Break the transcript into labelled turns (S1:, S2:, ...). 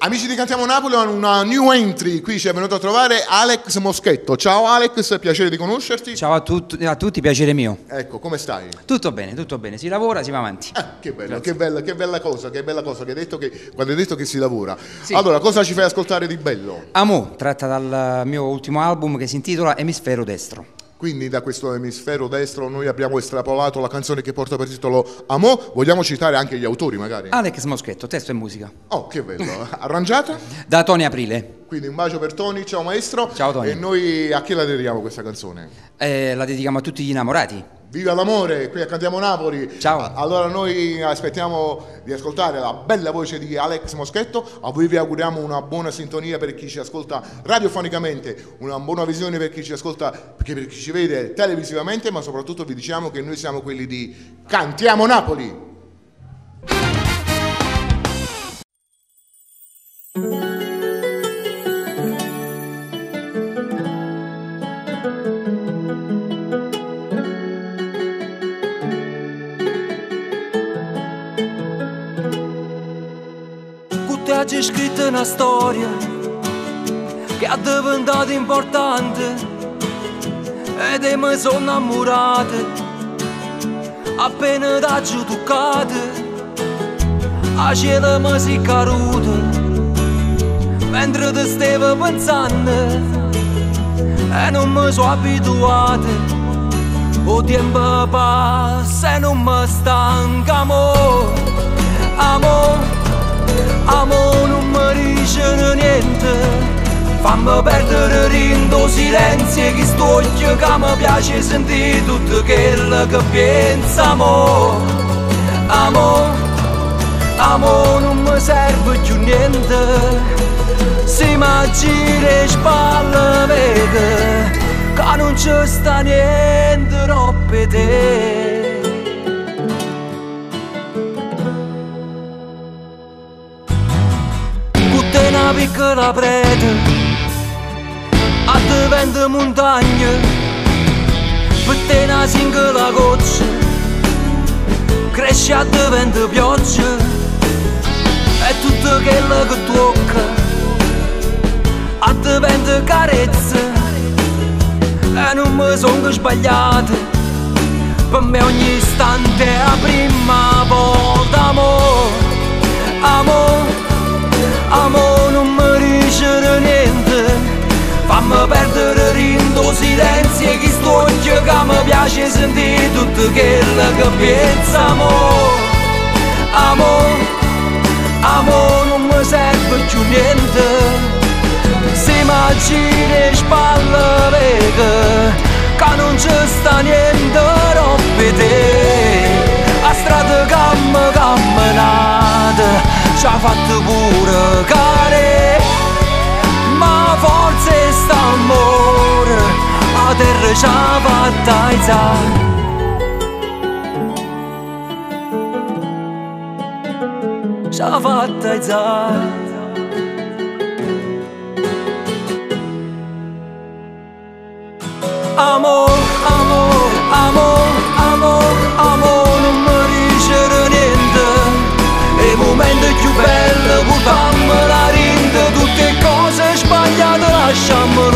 S1: Amici di Cantiamo Napoli, una new entry, qui ci è venuto a trovare Alex Moschetto. Ciao Alex, piacere di conoscerti.
S2: Ciao a tutti, piacere mio.
S1: Ecco, come stai?
S2: Tutto bene, si lavora, si va avanti.
S1: Che bello, che bella cosa che hai detto quando hai detto che si lavora.
S2: Sì.
S1: Allora, cosa ci fai ascoltare di bello?
S2: Amò, tratta dal mio ultimo album che si intitola Emisfero Destro.
S1: Quindi da questo emisfero destro noi abbiamo estrapolato la canzone che porta per titolo Amò. Vogliamo citare anche gli autori magari?
S2: Alex Moschetto, testo e musica.
S1: Oh, che bello. Arrangiata?
S2: Da Tony Aprile.
S1: Quindi un bacio per Tony, ciao maestro.
S2: Ciao Tony.
S1: E noi a chi la dedichiamo questa canzone?
S2: La dedichiamo a tutti gli innamorati.
S1: Viva l'amore, qui a Cantiamo Napoli.
S2: Ciao.
S1: Allora noi aspettiamo di ascoltare la bella voce di Alex Moschetto. A voi vi auguriamo una buona sintonia per chi ci ascolta radiofonicamente, una buona visione per chi ci ascolta, perché per chi ci vede televisivamente, ma soprattutto vi diciamo che noi siamo quelli di Cantiamo Napoli.
S3: C'è scritta una storia che è diventata importante ed mi sono innamorata appena t'ho toccata a cielo mi si caduta mentre ti stavo pensando e non mi sono abituata o tempo passa e non mi stanca Amo non mi dice niente, fammi perdere rindo silenzio che sto occhio che mi piace sentire tutto quello che pensa Amo non mi serve più niente, se mi gira le spalle vede che non ci sta niente troppo te. Una piccola prete a diventa montagna per te una singola goccia cresce a diventa pioggia e tutto quello che tocca a diventa carezza e non mi sono sbagliate per me ogni istante è la prima volta Amo non mi dice niente, fammi perdere rindo silenzio che sto occhio che mi piace sentire tutto quello che pensa Amo non mi serve più niente, se mi gira le spalle vede che non ci sta niente troppo te. A strada camminata ci ha fatto pure care, ma forse sta amore a terra ci ha fatto alzare. Ci ha fatto alzare. Amo non mi dice niente, e il momento più bello portammo la rinde, tutte cose sbagliate lasciammo